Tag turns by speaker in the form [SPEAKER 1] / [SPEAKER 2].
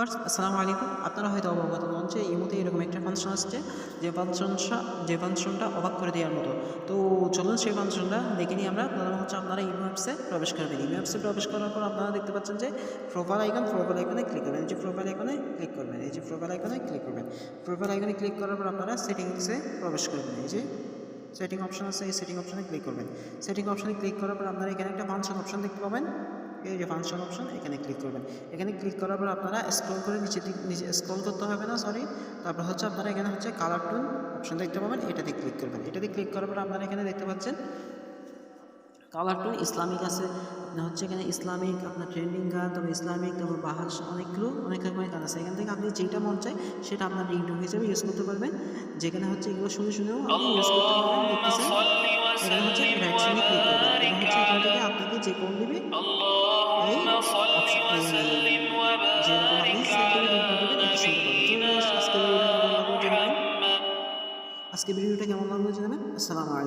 [SPEAKER 1] আসসালামু আলাইকুম। আপনারা হয়তো অবগত নন যে এই মুহূর্তে এরকম একটা ফাংশন আসছে যে ফাংশনটা অবাক করে দেওয়ার মতো। তো চলুন সেই ফাংশনটা দেখে নিই আমরা। প্রথম হচ্ছে আপনারা ইমো অ্যাপসে প্রবেশ করবেন। ইমো অ্যাপসে প্রবেশ করার পর আপনারা দেখতে পাচ্ছেন যে প্রোফাইল আইকনে ক্লিক করবেন। এই যে প্রোফাইল আইকনে ক্লিক করবেন। এই যে প্রোফাইল আইকনে ক্লিক করবেন। প্রোফাইল আইকনে ক্লিক করার পর আপনারা সেটিংসে প্রবেশ করবেন। এই যে সেটিং অপশন আছে, এই সেটিং অপশনে ক্লিক করবেন। সেটিং অপশনে ক্লিক করার পর আপনারা এখানে একটা ফাংশন অপশন দেখতে পাবেন। এই যে ফাংশন অপশন, এখানে ক্লিক করবেন। এখানে ক্লিক করার পর আপনারা স্ক্রল করে নিচে স্ক্রল করতে হবে না, তারপর হচ্ছে আপনারা এখানে হচ্ছে কালার টোন অপশন দেখতে পাবেন, এটাতে ক্লিক করবেন। এটাতে ক্লিক করার পর আপনারা এখানে দেখতে পাচ্ছেন কালার টোন ইসলামিক আছে। আপনার হচ্ছে এখানে ইসলামিক, আপনার ট্রেন্ডিং গান, তারপর ইসলামিক, তারপর বাহার, অনেক রকমের গান আছে। এখান থেকে আপনি যেটা মন চায় সেটা আপনার রিংটোন হিসেবে ইউজ করতে পারবেন। যেখানে হচ্ছে এগুলো শুনেও আপনি ইউজ করতে পারবেন। দেখতেছেন এখানে হচ্ছে রাইট সাইডে ক্লিক করবেন। এবং হচ্ছে এখান থেকে আপনাকে যে কোন দিবে এই অপশন যেরকম আপনি সিলেক্ট করে রিংটোন দিবেন, এটা শুনতে পাবেন। তো আজকের ভিডিওটা কেমন লাগলো জানাবেন। আসসালামু আলাইকুম।